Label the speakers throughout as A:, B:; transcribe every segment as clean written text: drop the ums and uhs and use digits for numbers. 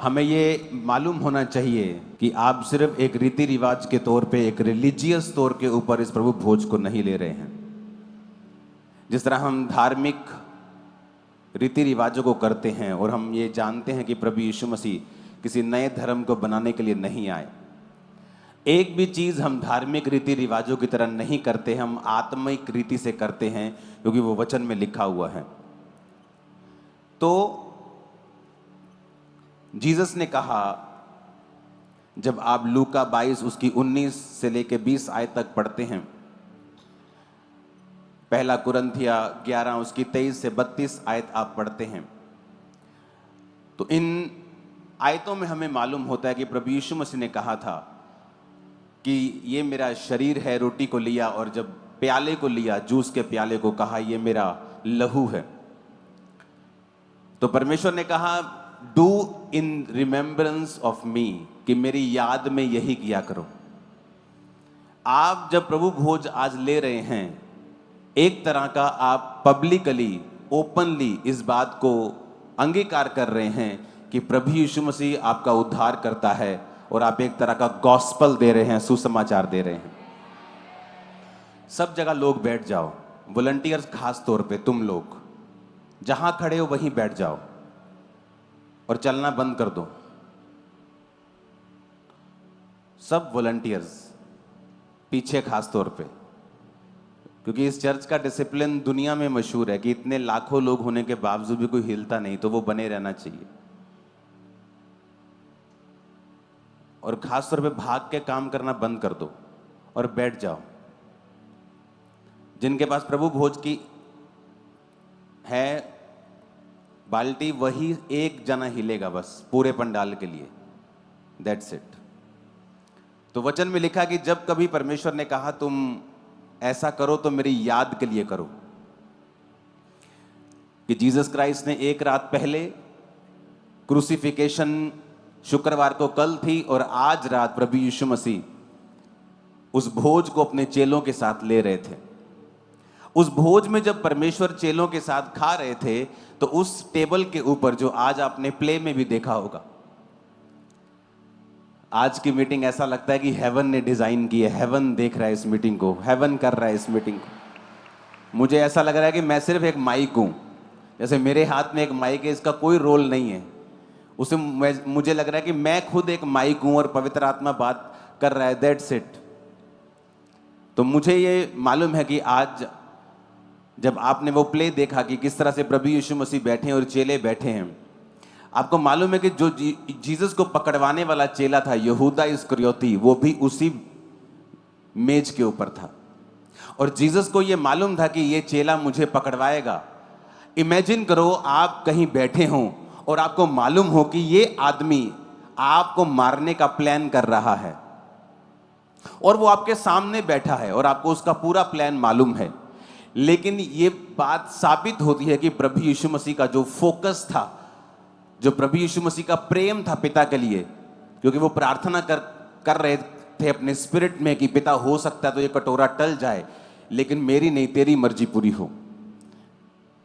A: हमें ये मालूम होना चाहिए कि आप सिर्फ एक रीति रिवाज के तौर पे, एक रिलीजियस तौर के ऊपर इस प्रभु भोज को नहीं ले रहे हैं। जिस तरह हम धार्मिक रीति रिवाजों को करते हैं और हम ये जानते हैं कि प्रभु यीशु मसीह किसी नए धर्म को बनाने के लिए नहीं आए, एक भी चीज़ हम धार्मिक रीति रिवाजों की तरह नहीं करते, हम आत्मिक रीति से करते हैं क्योंकि वो वचन में लिखा हुआ है। तो जीसस ने कहा, जब आप लूका 22 उसकी 19 से लेकर 20 आयत तक पढ़ते हैं, पहला कुरिन्थिया 11 उसकी 23 से 32 आयत आप पढ़ते हैं, तो इन आयतों में हमें मालूम होता है कि प्रभु यीशु मसीह ने कहा था कि ये मेरा शरीर है। रोटी को लिया और जब प्याले को लिया, जूस के प्याले को, कहा ये मेरा लहू है। तो परमेश्वर ने कहा do in remembrance of me, कि मेरी याद में यही किया करो। आप जब प्रभु भोज आज ले रहे हैं, एक तरह का आप पब्लिकली, ओपनली इस बात को अंगीकार कर रहे हैं कि प्रभु यीशु मसीह आपका उद्धार करता है और आप एक तरह का गॉस्पल दे रहे हैं, सुसमाचार दे रहे हैं। सब जगह लोग बैठ जाओ, वॉलंटियर्स खास तौर पे तुम लोग जहां खड़े हो वहीं बैठ जाओ और चलना बंद कर दो। सब वॉलंटियर्स पीछे खास तौर पे, क्योंकि इस चर्च का डिसिप्लिन दुनिया में मशहूर है कि इतने लाखों लोग होने के बावजूद भी कोई हिलता नहीं, तो वो बने रहना चाहिए। और खास तौर पे भाग के काम करना बंद कर दो और बैठ जाओ। जिनके पास प्रभु भोज की है बाल्टी, वही एक जना हिलेगा बस पूरे पंडाल के लिए, दैट्स इट। तो वचन में लिखा कि जब कभी परमेश्वर ने कहा तुम ऐसा करो तो मेरी याद के लिए करो, कि जीसस क्राइस्ट ने एक रात पहले, क्रूसिफिकेशन शुक्रवार को कल थी और आज रात प्रभु यीशु मसीह उस भोज को अपने चेलों के साथ ले रहे थे। उस भोज में जब परमेश्वर चेलों के साथ खा रहे थे, तो उस टेबल के ऊपर, जो आज आपने प्ले में भी देखा होगा, आज की मीटिंग ऐसा लगता है कि हेवन ने डिजाइन की है, हेवन देख रहा है इस मीटिंग को, हेवन कर रहा है इस मीटिंग को। मुझे ऐसा लग रहा है कि मैं सिर्फ एक माइक हूं, जैसे मेरे हाथ में एक माइक है, इसका कोई रोल नहीं है। उसे मुझे लग रहा है कि मैं खुद एक माइक हूं और पवित्र आत्मा बात कर रहा है, दैट्स इट। तो मुझे ये मालूम है कि आज जब आपने वो प्ले देखा कि किस तरह से प्रभु यीशु मसीह बैठे हैं और चेले बैठे हैं, आपको मालूम है कि जो जीसस को पकड़वाने वाला चेला था, यहूदा इस्करियोती, वो भी उसी मेज के ऊपर था। और जीसस को ये मालूम था कि ये चेला मुझे पकड़वाएगा। इमेजिन करो आप कहीं बैठे हों और आपको मालूम हो कि ये आदमी आपको मारने का प्लान कर रहा है, और वो आपके सामने बैठा है और आपको उसका पूरा प्लान मालूम है। लेकिन ये बात साबित होती है कि प्रभु यीशु मसीह का जो फोकस था, जो प्रभु यीशु मसीह का प्रेम था पिता के लिए, क्योंकि वो प्रार्थना कर रहे थे अपने स्पिरिट में कि पिता हो सकता है तो ये कटोरा टल जाए, लेकिन मेरी नहीं तेरी मर्जी पूरी हो।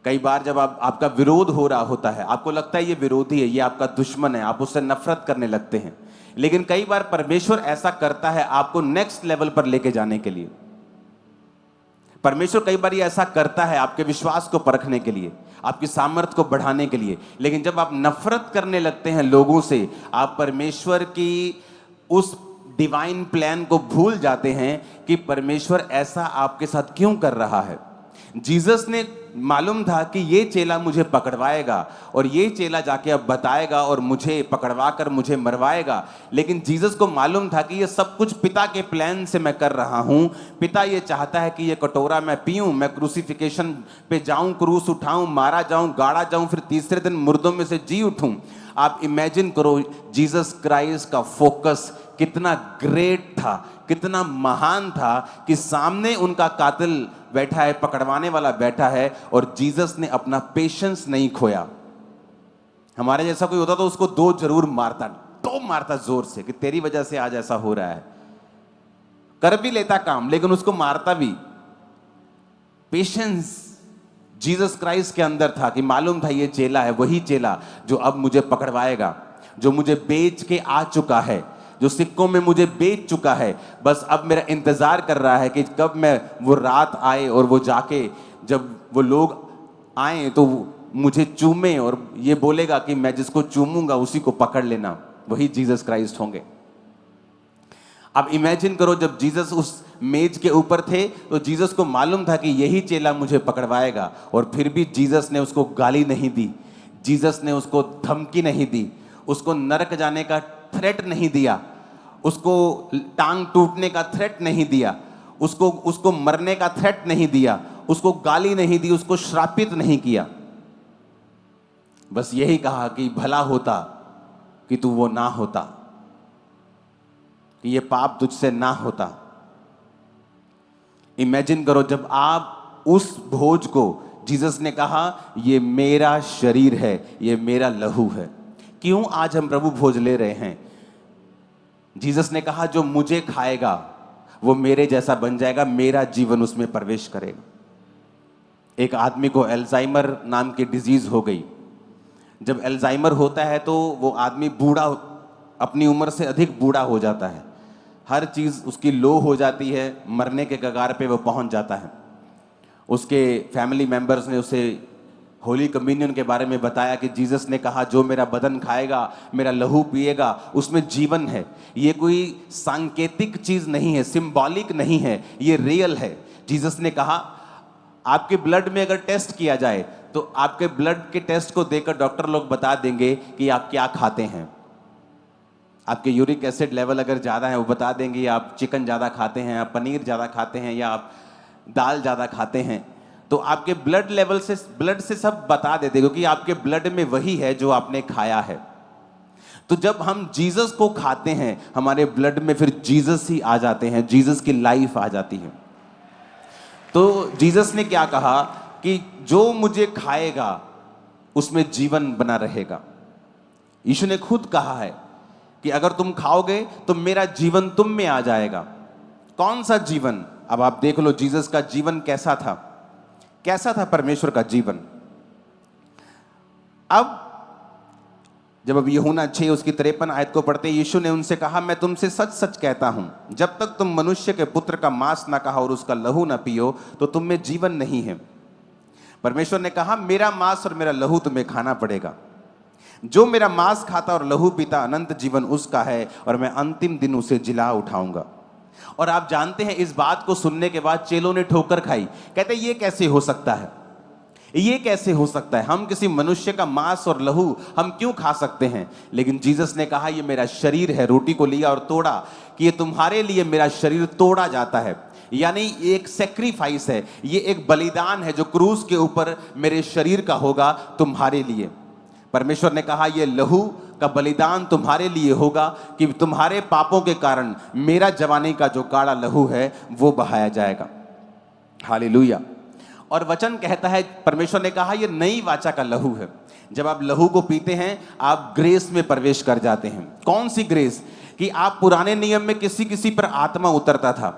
A: कई बार जब आपका विरोध हो रहा होता है, आपको लगता है ये विरोधी है, ये आपका दुश्मन है, आप उससे नफरत करने लगते हैं, लेकिन कई बार परमेश्वर ऐसा करता है आपको नेक्स्ट लेवल पर लेके जाने के लिए। परमेश्वर कई बार ये ऐसा करता है आपके विश्वास को परखने के लिए, आपकी सामर्थ्य को बढ़ाने के लिए। लेकिन जब आप नफरत करने लगते हैं लोगों से, आप परमेश्वर की उस डिवाइन प्लान को भूल जाते हैं कि परमेश्वर ऐसा आपके साथ क्यों कर रहा है। जीसस ने मालूम था कि ये चेला मुझे पकड़वाएगा और ये चेला जाके अब बताएगा और मुझे पकड़वा कर मुझे मरवाएगा। लेकिन जीसस को मालूम था कि ये सब कुछ पिता के प्लान से मैं कर रहा हूं। पिता ये चाहता है कि ये कटोरा मैं पीऊं, मैं क्रूसिफिकेशन पे जाऊं, क्रूस उठाऊं, मारा जाऊं, गाड़ा जाऊं, फिर तीसरे दिन मुर्दों में से जी उठूं। आप इमेजिन करो जीसस क्राइस्ट का फोकस कितना ग्रेट था, कितना महान था कि सामने उनका कातिल बैठा है, पकड़वाने वाला बैठा है, और जीसस ने अपना पेशेंस नहीं खोया। हमारे जैसा कोई होता तो उसको दो जरूर मारता, तो मारता जोर से कि तेरी वजह से आज ऐसा हो रहा है। कर भी लेता काम, लेकिन उसको मारता भी। पेशेंस जीसस क्राइस्ट के अंदर था कि मालूम था ये चेला है, वही चेला जो अब मुझे पकड़वाएगा। जो मुझे बेच के आ चुका है, जो सिक्कों में मुझे बेच चुका है, बस अब मेरा इंतजार कर रहा है कि कब मैं वो रात आए और वो जाके जब वो लोग आए तो मुझे चूमे और ये बोलेगा कि मैं जिसको चूमूंगा उसी को पकड़ लेना, वही जीसस क्राइस्ट होंगे। अब इमेजिन करो, जब जीसस उस मेज के ऊपर थे तो जीसस को मालूम था कि यही चेला मुझे पकड़वाएगा, और फिर भी जीसस ने उसको गाली नहीं दी, जीसस ने उसको धमकी नहीं दी, उसको नरक जाने का थ्रेट नहीं दिया, उसको टांग टूटने का थ्रेट नहीं दिया, उसको मरने का थ्रेट नहीं दिया, उसको गाली नहीं दी, उसको श्रापित नहीं किया। बस यही कहा कि भला होता कि तू वो ना होता, कि ये पाप तुझसे ना होता। इमेजिन करो, जब आप उस भोज को, जीसस ने कहा ये मेरा शरीर है, ये मेरा लहू है। क्यों आज हम प्रभु भोज ले रहे हैं? जीसस ने कहा जो मुझे खाएगा वो मेरे जैसा बन जाएगा, मेरा जीवन उसमें प्रवेश करेगा। एक आदमी को अल्जाइमर नाम की डिजीज हो गई। जब अल्जाइमर होता है तो वो आदमी बूढ़ा, अपनी उम्र से अधिक बूढ़ा हो जाता है, हर चीज उसकी लो हो जाती है, मरने के कगार पे वो पहुंच जाता है। उसके फैमिली मेंबर्स ने उसे होली कम्युनियन के बारे में बताया कि जीसस ने कहा जो मेरा बदन खाएगा, मेरा लहू पिएगा, उसमें जीवन है। ये कोई सांकेतिक चीज नहीं है, सिंबॉलिक नहीं है, ये रियल है। जीसस ने कहा आपके ब्लड में अगर टेस्ट किया जाए तो आपके ब्लड के टेस्ट को देखकर डॉक्टर लोग बता देंगे कि आप क्या खाते हैं। आपके यूरिक एसिड लेवल अगर ज़्यादा है वो बता देंगे आप चिकन ज़्यादा खाते हैं, आप पनीर ज़्यादा खाते हैं, या आप दाल ज़्यादा खाते हैं। तो आपके ब्लड लेवल से, ब्लड से सब बता देते, क्योंकि आपके ब्लड में वही है जो आपने खाया है। तो जब हम जीसस को खाते हैं हमारे ब्लड में फिर जीसस ही आ जाते हैं, जीसस की लाइफ आ जाती है। तो जीसस ने क्या कहा कि जो मुझे खाएगा उसमें जीवन बना रहेगा। यीशु ने खुद कहा है कि अगर तुम खाओगे तो मेरा जीवन तुम में आ जाएगा। कौन सा जीवन? अब आप देख लो जीसस का जीवन कैसा था, कैसा था परमेश्वर का जीवन। अब जब यूहन्ना 6 उसकी 53 आयत को पढ़ते यीशु ने उनसे कहा मैं तुमसे सच सच कहता हूं, जब तक तुम मनुष्य के पुत्र का मांस ना खाओ और उसका लहू ना पियो तो तुम में जीवन नहीं है। परमेश्वर ने कहा मेरा मांस और मेरा लहू तुम्हें खाना पड़ेगा। जो मेरा मांस खाता और लहू पीता अनंत जीवन उसका है और मैं अंतिम दिन उसे जिला उठाऊंगा। और आप जानते हैं इस बात को सुनने के बाद चेलों ने ठोकर खाई। कहते ये कैसे हो सकता है, ये कैसे हो सकता है? हम किसी मनुष्य का मांस और लहू हम क्यों खा सकते हैं? लेकिन जीसस ने कहा ये मेरा शरीर है। रोटी को लिया और तोड़ा कि ये तुम्हारे लिए मेरा शरीर तोड़ा जाता है, यानी ये एक सेक्रीफाइस है, ये एक बलिदान है जो क्रूस के ऊपर मेरे शरीर का होगा तुम्हारे लिए। परमेश्वर ने कहा ये लहू का बलिदान तुम्हारे लिए होगा कि तुम्हारे पापों के कारण मेरा जवानी का जो गाढ़ा लहू है वो बहाया जाएगा। हालेलुया। और वचन कहता है, परमेश्वर ने कहा यह नई वाचा का लहू है। जब आप लहू को पीते हैं आप ग्रेस में प्रवेश कर जाते हैं। कौन सी ग्रेस? कि आप पुराने नियम में किसी किसी पर आत्मा उतरता था,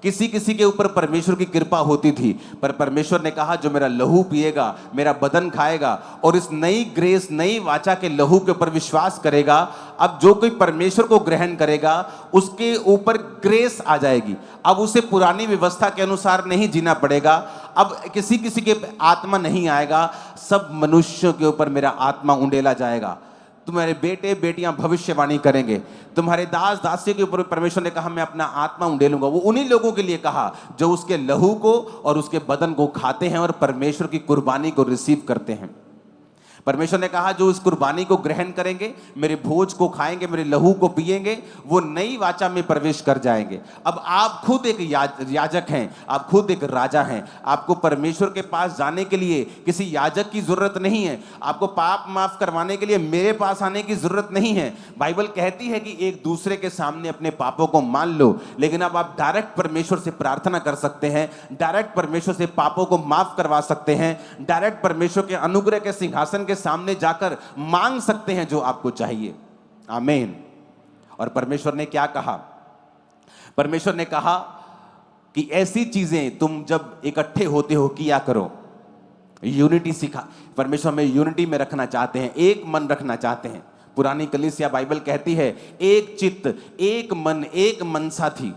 A: किसी किसी के ऊपर परमेश्वर की कृपा होती थी, पर परमेश्वर ने कहा जो मेरा लहू पिएगा, मेरा बदन खाएगा और इस नई ग्रेस, नई वाचा के लहू के ऊपर विश्वास करेगा, अब जो कोई परमेश्वर को ग्रहण करेगा उसके ऊपर ग्रेस आ जाएगी। अब उसे पुरानी व्यवस्था के अनुसार नहीं जीना पड़ेगा, अब किसी किसी के आत्मा नहीं आएगा, सब मनुष्यों के ऊपर मेरा आत्मा उंडेला जाएगा। तुम्हारे बेटे बेटियां भविष्यवाणी करेंगे, तुम्हारे दास दासियों के ऊपर परमेश्वर ने कहा मैं अपना आत्मा उंडेलूंगा। वो उन्हीं लोगों के लिए कहा जो उसके लहू को और उसके बदन को खाते हैं और परमेश्वर की कुर्बानी को रिसीव करते हैं। परमेश्वर ने कहा जो इस कुर्बानी को ग्रहण करेंगे, मेरे भोज को खाएंगे, मेरे लहू को पिएंगे, वो नई वाचा में प्रवेश कर जाएंगे। अब आप खुद एक याजक हैं, आप खुद एक राजा हैं। आपको परमेश्वर के पास जाने के लिए किसी याजक की जरूरत नहीं है। आपको पाप माफ करवाने के लिए मेरे पास आने की जरूरत नहीं है। बाइबल कहती है कि एक दूसरे के सामने अपने पापों को मान लो, लेकिन अब आप डायरेक्ट परमेश्वर से प्रार्थना कर सकते हैं, डायरेक्ट परमेश्वर से पापों को माफ करवा सकते हैं, डायरेक्ट परमेश्वर के अनुग्रह के सिंहासन सामने जाकर मांग सकते हैं जो आपको चाहिए। आमीन। और परमेश्वर ने क्या कहा? परमेश्वर ने कहा कि ऐसी चीजें तुम जब इकट्ठे होते हो किया करो। यूनिटी सिखा, परमेश्वर में यूनिटी में रखना चाहते हैं, एक मन रखना चाहते हैं। पुरानी कलीसिया बाइबल कहती है एक चित्त, एक मन, एक मनसा थी,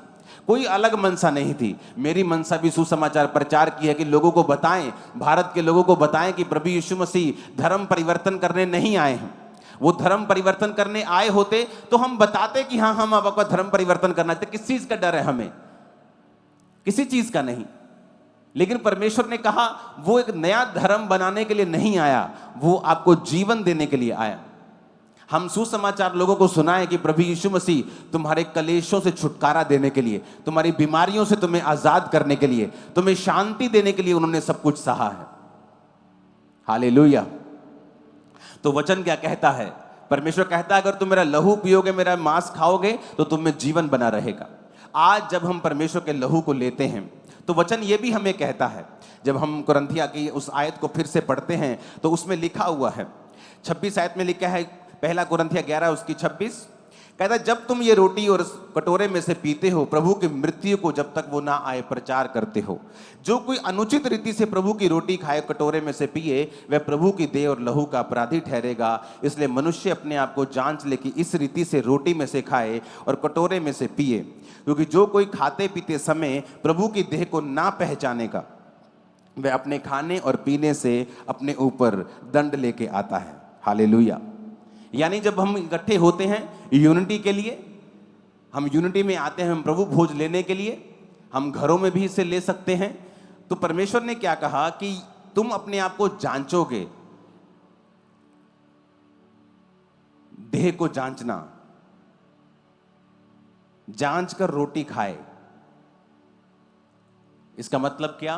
A: कोई अलग मनसा नहीं थी। मेरी मनसा भी सुसमाचार प्रचार की है कि लोगों को बताएं, भारत के लोगों को बताएं कि प्रभु यीशु मसीह धर्म परिवर्तन करने नहीं आए हैं। वो धर्म परिवर्तन करने आए होते तो हम बताते कि हाँ हम अब आपका धर्म परिवर्तन करना चाहते। किस चीज का डर है हमें? किसी चीज का नहीं। लेकिन परमेश्वर ने कहा वो एक नया धर्म बनाने के लिए नहीं आया, वो आपको जीवन देने के लिए आया। हम सुसमाचार लोगों को सुनाएं कि प्रभु यीशु मसीह तुम्हारे कलेशों से छुटकारा देने के लिए, तुम्हारी बीमारियों से तुम्हें आजाद करने के लिए, तुम्हें शांति देने के लिए उन्होंने सब कुछ सहा है। हालेलुया। तो वचन क्या कहता है? परमेश्वर कहता है अगर तुम मेरा लहू पियोगे, मेरा मांस खाओगे तो तुम में जीवन बना रहेगा। आज जब हम परमेश्वर के लहू को लेते हैं तो वचन ये भी हमें कहता है, जब हम कुरिन्थिया की उस आयत को फिर से पढ़ते हैं तो उसमें लिखा हुआ है, 26 आयत में लिखा है, पहला कुरिन्थिया 11 उसकी 26, कहता है जब तुम ये रोटी और कटोरे में से पीते हो, प्रभु की मृत्यु को जब तक वो ना आए प्रचार करते हो। जो कोई अनुचित रीति से प्रभु की रोटी खाए, कटोरे में से पिए, वह प्रभु की देह और लहू का अपराधी ठहरेगा। इसलिए मनुष्य अपने आप को जांच ले कि इस रीति से रोटी में से खाए और कटोरे में से पिए, क्योंकि जो कोई खाते पीते समय प्रभु की देह को ना पहचानेगा, वह अपने खाने और पीने से अपने ऊपर दंड लेके आता है। हालेलुया। यानी जब हम इकट्ठे होते हैं यूनिटी के लिए, हम यूनिटी में आते हैं, हम प्रभु भोज लेने के लिए, हम घरों में भी इसे ले सकते हैं। तो परमेश्वर ने क्या कहा कि तुम अपने आप को जांचोगे, देह को जांचना, जांच कर रोटी खाए। इसका मतलब क्या?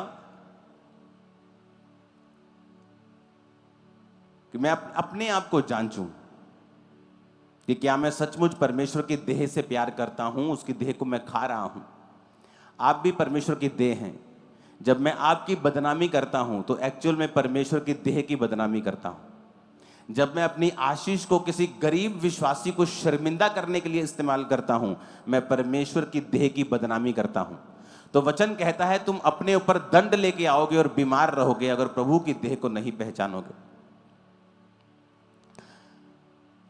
A: कि मैं अपने आप को जांचूं कि क्या मैं सचमुच परमेश्वर की देह से प्यार करता हूं, उसकी देह को मैं खा रहा हूं। आप भी परमेश्वर की देह हैं। जब मैं आपकी बदनामी करता हूं तो एक्चुअल में परमेश्वर की देह की बदनामी करता हूं। जब मैं अपनी आशीष को किसी गरीब विश्वासी को शर्मिंदा करने के लिए इस्तेमाल करता हूं, मैं परमेश्वर की देह की बदनामी करता हूं। तो वचन कहता है तुम अपने ऊपर दंड लेके आओगे और बीमार रहोगे अगर प्रभु की देह को नहीं पहचानोगे।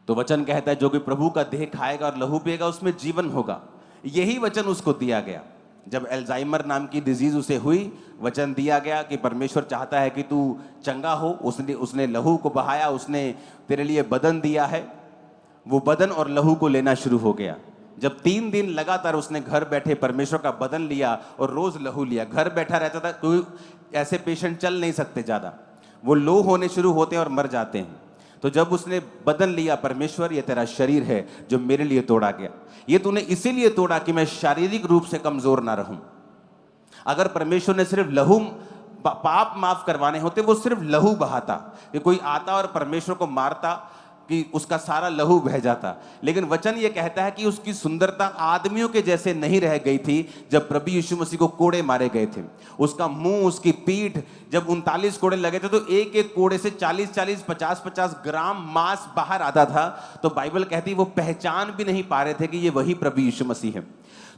A: तो वचन कहता है जो कि प्रभु का देह खाएगा और लहू पिएगा उसमें जीवन होगा। यही वचन उसको दिया गया जब अल्जाइमर नाम की डिजीज उसे हुई। वचन दिया गया कि परमेश्वर चाहता है कि तू चंगा हो। उसने लहू को बहाया, उसने तेरे लिए बदन दिया है। वो बदन और लहू को लेना शुरू हो गया। जब 3 दिन लगातार उसने घर बैठे परमेश्वर का बदन लिया और रोज लहू लिया, घर बैठा रहता था। कोई ऐसे पेशेंट चल नहीं सकते ज्यादा, वो लो होने शुरू होते हैं और मर जाते हैं। तो जब उसने बदन लिया, परमेश्वर ये तेरा शरीर है जो मेरे लिए तोड़ा गया, ये तूने इसीलिए तोड़ा कि मैं शारीरिक रूप से कमजोर ना रहूं। अगर परमेश्वर ने सिर्फ लहू पाप माफ करवाने होते, वो सिर्फ लहू बहाता, कि कोई आता और परमेश्वर को मारता कि उसका सारा लहू बह जाता। लेकिन वचन ये कहता है कि उसकी सुंदरता आदमियों के जैसे नहीं रह गई थी जब प्रभु यीशु मसीह को कोड़े मारे गए थे। उसका मुंह, उसकी पीठ, जब 39 कोड़े लगे थे तो एक एक कोड़े से 40-40, 50-50 ग्राम मांस बाहर आता था। तो बाइबल कहती है वो पहचान भी नहीं पा रहे थे कि ये वही प्रभु यीशु मसीह है।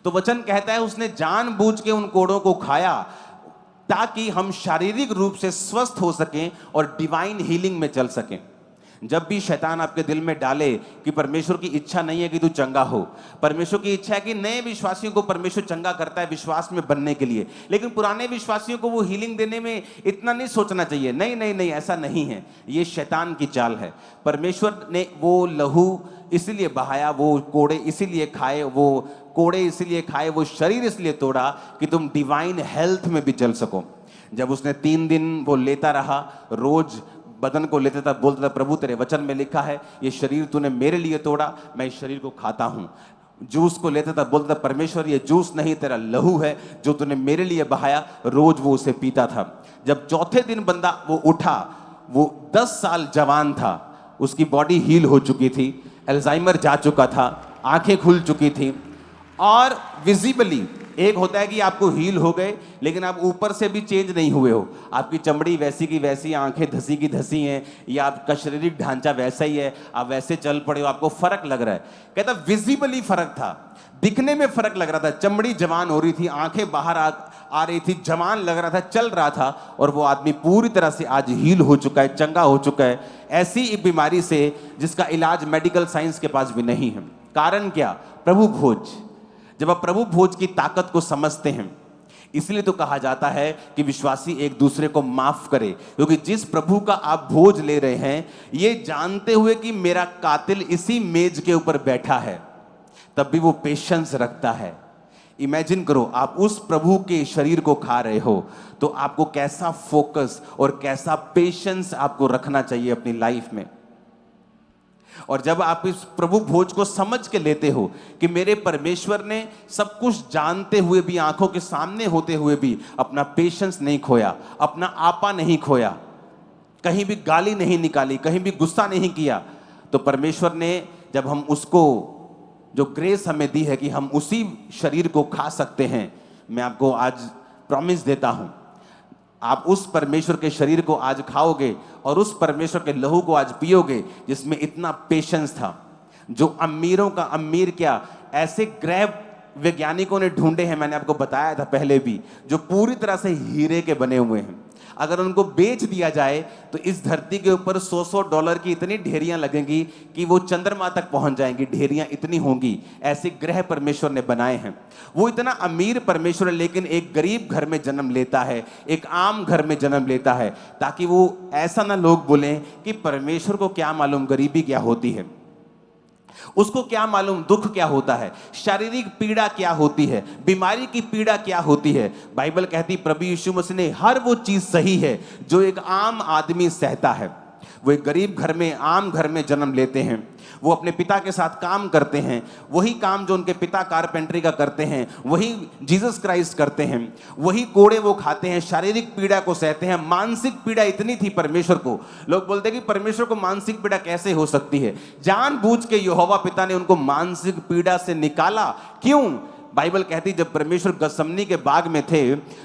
A: तो वचन कहता है उसने जानबूझ के उन कोड़ों को खाया ताकि हम शारीरिक रूप से स्वस्थ हो सकें और डिवाइन हीलिंग में चल सकें। जब भी शैतान आपके दिल में डाले कि परमेश्वर की इच्छा नहीं है कि तू चंगा हो, परमेश्वर की इच्छा है कि नए विश्वासियों को परमेश्वर चंगा करता है विश्वास में बनने के लिए, लेकिन पुराने विश्वासियों को वो हीलिंग देने में इतना नहीं सोचना चाहिए। नहीं नहीं नहीं, ऐसा नहीं है, ये शैतान की चाल है। परमेश्वर ने वो लहू इसीलिए बहाया, वो कोड़े इसीलिए खाए, वो कोड़े इसीलिए खाए, वो शरीर इसलिए तोड़ा कि तुम डिवाइन हेल्थ में भी चल सको। जब उसने 3 दिन वो लेता रहा, रोज बदन को लेता था, बोलता था प्रभु तेरे वचन में लिखा है ये शरीर तूने मेरे लिए तोड़ा, मैं इस शरीर को खाता हूं। जूस को लेता था, बोलता था परमेश्वर ये जूस नहीं तेरा लहू है जो तूने मेरे लिए बहाया। रोज वो उसे पीता था। जब चौथे दिन बंदा वो उठा, वो 10 साल जवान था, उसकी बॉडी हील हो चुकी थी, अल्जाइमर जा चुका था, आंखें खुल चुकी थी और विजिबली एक होता है कि आपको हील हो गए लेकिन आप ऊपर से भी चेंज नहीं हुए हो। आपकी चमड़ी वैसी की वैसी, आंखें धसी की धसी हैं, या आपका शारीरिक ढांचा वैसा ही है, आप वैसे चल पड़े हो, आपको फर्क लग रहा है। कहता विजिबली फर्क था, दिखने में फर्क लग रहा था। चमड़ी जवान हो रही थी, आंखें बाहर आ रही थी, जवान लग रहा था, चल रहा था, और वो आदमी पूरी तरह से आज हील हो चुका है, चंगा हो चुका है, ऐसी एक बीमारी से जिसका इलाज मेडिकल साइंस के पास भी नहीं है। कारण क्या? प्रभु भोज। जब आप प्रभु भोज की ताकत को समझते हैं, इसलिए तो कहा जाता है कि विश्वासी एक दूसरे को माफ करे, क्योंकि जिस प्रभु का आप भोज ले रहे हैं, ये जानते हुए कि मेरा कातिल इसी मेज के ऊपर बैठा है, तब भी वो पेशेंस रखता है। इमेजिन करो, आप उस प्रभु के शरीर को खा रहे हो, तो आपको कैसा फोकस और कैसा पेशेंस आपको रखना चाहिए अपनी लाइफ में। और जब आप इस प्रभु भोज को समझ के लेते हो कि मेरे परमेश्वर ने सब कुछ जानते हुए भी, आंखों के सामने होते हुए भी अपना पेशेंस नहीं खोया, अपना आपा नहीं खोया, कहीं भी गाली नहीं निकाली, कहीं भी गुस्सा नहीं किया, तो परमेश्वर ने जब हम उसको जो ग्रेस हमें दी है कि हम उसी शरीर को खा सकते हैं, मैं आपको आज प्रॉमिस देता हूं, आप उस परमेश्वर के शरीर को आज खाओगे और उस परमेश्वर के लहू को आज पियोगे जिसमें इतना पेशेंस था, जो अमीरों का अमीर क्या, ऐसे ग्रह वैज्ञानिकों ने ढूंढे हैं, मैंने आपको बताया था पहले भी, जो पूरी तरह से हीरे के बने हुए हैं। अगर उनको बेच दिया जाए तो इस धरती के ऊपर $100 की इतनी ढेरियां लगेंगी कि वो चंद्रमा तक पहुंच जाएंगी, ढेरियां इतनी होंगी। ऐसे ग्रह परमेश्वर ने बनाए हैं। वो इतना अमीर परमेश्वर है, लेकिन एक गरीब घर में जन्म लेता है, एक आम घर में जन्म लेता है, ताकि वो ऐसा ना लोग बोलें कि परमेश्वर को क्या मालूम गरीबी क्या होती है, उसको क्या मालूम दुख क्या होता है, शारीरिक पीड़ा क्या होती है, बीमारी की पीड़ा क्या होती है। बाइबल कहती प्रभु यीशु मसीह ने हर वो चीज सही है जो एक आम आदमी सहता है। वो एक गरीब घर में, आम घर में जन्म लेते हैं, वो अपने पिता के साथ काम करते हैं, वही काम जो उनके पिता कारपेंटरी का करते हैं वही जीसस क्राइस्ट करते हैं, वही कोड़े वो खाते हैं, शारीरिक पीड़ा को सहते हैं। मानसिक पीड़ा इतनी थी परमेश्वर को, लोग बोलते हैं कि परमेश्वर को मानसिक पीड़ा कैसे हो सकती है। जानबूझ के यहोवा पिता ने उनको मानसिक पीड़ा से निकाला। क्यों? बाइबल कहती जब परमेश्वर गसमनी के बाग में थे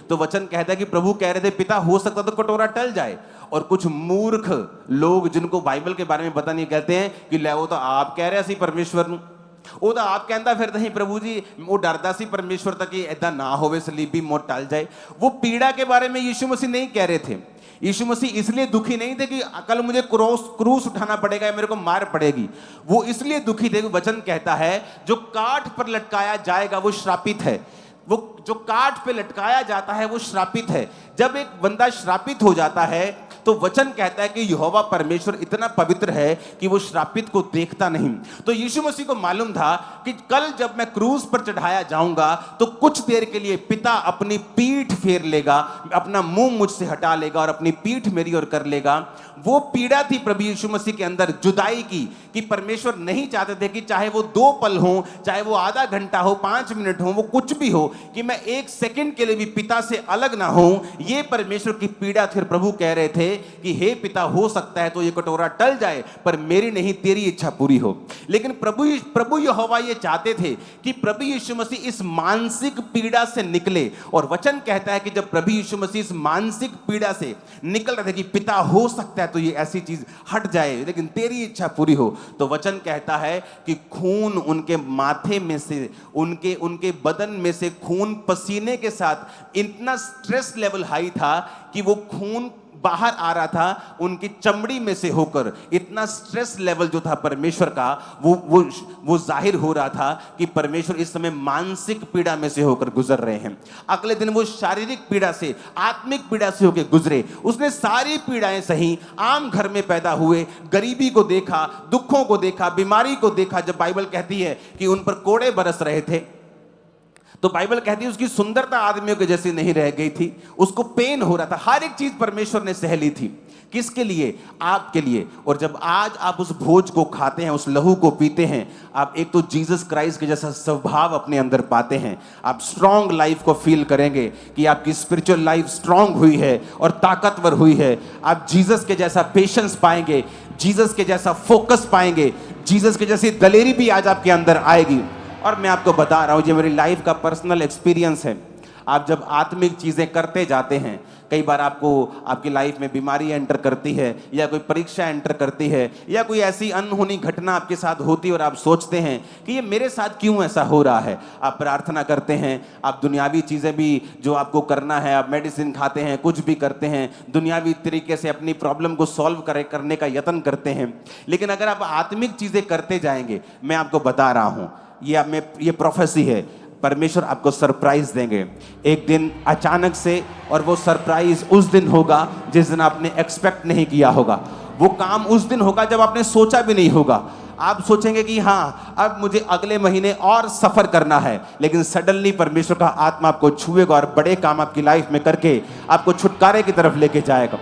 A: तो वचन कहता है कि प्रभु कह रहे थे पिता हो सकता तो कटोरा टल जाए, और कुछ मूर्ख लोग जिनको बाइबल के बारे में पता नहीं कहते हैं कि ले वो तो आप कह रहे सी परमेश्वर ਨੂੰ, ਉਹ ਤਾਂ ਆਪ ਕਹਿੰਦਾ ਫਿਰਦਾ ਸੀ ਪ੍ਰਭੂ जी, वो डरता सी परमेश्वर तक कि ऐदा ना होवे, सलीबी मौत टल जाए। वो पीड़ा के बारे में यीशु मसीह नहीं कह रहे थे। यीशु मसीह इसलिए दुखी नहीं थे कि कल मुझे क्रूस उठाना पड़ेगा या मेरे को मार पड़ेगी। वो इसलिए दुखी थे कि वचन कहता है जो काठ पर लटकाया जाएगा वो श्रापित है। वो जो काठ पे लटकाया जाता है वो श्रापित है। जब एक बंदा श्रापित हो जाता है तो वचन कहता है कि यहोवा परमेश्वर इतना पवित्र है कि वो श्रापित को देखता नहीं। तो यीशु मसीह को मालूम था कि कल जब मैं क्रूस पर चढ़ाया जाऊंगा तो कुछ देर के लिए पिता अपनी पीठ फेर लेगा, अपना मुंह मुझसे हटा लेगा और अपनी पीठ मेरी ओर कर लेगा। वो पीड़ा थी प्रभु यीशु मसीह के अंदर जुदाई की, कि परमेश्वर नहीं चाहते थे कि चाहे वो 2 पल हो, चाहे वो आधा घंटा हो, 5 मिनट हो, वो कुछ भी हो, कि मैं 1 सेकंड के लिए भी पिता से अलग ना हो। ये परमेश्वर की पीड़ा। फिर प्रभु कह रहे थे कि हे पिता हो सकता है तो ये कटोरा टल जाए, पर मेरी नहीं तेरी इच्छा पूरी हो। लेकिन प्रभु यहोवा ये चाहते थे कि प्रभु यीशु मसीह इस मानसिक पीड़ा से निकले। और वचन कहता है कि जब प्रभु यीशु मसीह इस मानसिक पीड़ा से निकल रहे थे कि पिता हो सकता है तो ये ऐसी चीज हट जाए, लेकिन तेरी इच्छा पूरी हो, तो वचन कहता है कि खून उनके माथे में से, उनके बदन में से खून पसीने के साथ इतना स्ट्रेस लेवल हाई था कि वो खून बाहर आ रहा था उनकी चमड़ी में से होकर। इतना स्ट्रेस लेवल जो था परमेश्वर का वो जाहिर हो रहा था कि परमेश्वर इस समय मानसिक पीड़ा में से होकर गुजर रहे हैं। अगले दिन वो शारीरिक पीड़ा से, आत्मिक पीड़ा से होकर गुजरे। उसने सारी पीड़ाएं सही, आम घर में पैदा हुए, गरीबी को देखा, दुखों को देखा, बीमारी को देखा। जब बाइबल कहती है कि उन पर कोड़े बरस रहे थे तो बाइबल कहती है उसकी सुंदरता आदमियों के जैसी नहीं रह गई थी, उसको पेन हो रहा था। हर एक चीज परमेश्वर ने सह ली थी। किसके लिए? आपके लिए। और जब आज आप उस भोज को खाते हैं, उस लहू को पीते हैं, आप एक तो जीसस क्राइस्ट के जैसा स्वभाव अपने अंदर पाते हैं। आप स्ट्रांग लाइफ को फील करेंगे कि आपकी स्पिरिचुअल लाइफ स्ट्रांग हुई है और ताकतवर हुई है। आप जीसस के जैसा पेशेंस पाएंगे, जीसस के जैसा फोकस पाएंगे, जीसस के जैसी दलेरी भी आज आपके अंदर आएगी। और मैं आपको बता रहा हूं, ये मेरी लाइफ का पर्सनल एक्सपीरियंस है। आप जब आत्मिक चीजें करते जाते हैं, कई बार आपको आपकी लाइफ में बीमारी एंटर करती है, या कोई परीक्षा एंटर करती है, या कोई ऐसी अनहोनी घटना आपके साथ होती है और आप सोचते हैं कि ये मेरे साथ क्यों ऐसा हो रहा है। आप प्रार्थना करते हैं, आप दुनियावी चीजें भी जो आपको करना है, आप मेडिसिन खाते हैं, कुछ भी करते हैं, दुनियावी तरीके से अपनी प्रॉब्लम को सॉल्व करने का यत्न करते हैं। लेकिन अगर आप आत्मिक चीजें करते जाएंगे, मैं आपको बता रहा हूं, ये प्रोफेसी है, परमेश्वर आपको सरप्राइज देंगे एक दिन अचानक से। और वो सरप्राइज उस दिन होगा जिस दिन आपने एक्सपेक्ट नहीं किया होगा। वो काम उस दिन होगा जब आपने सोचा भी नहीं होगा। आप सोचेंगे कि हाँ, अब मुझे अगले महीने और सफर करना है, लेकिन सडनली परमेश्वर का आत्मा आपको छुएगा और बड़े काम आपकी लाइफ में करके आपको छुटकारे की तरफ लेके जाएगा।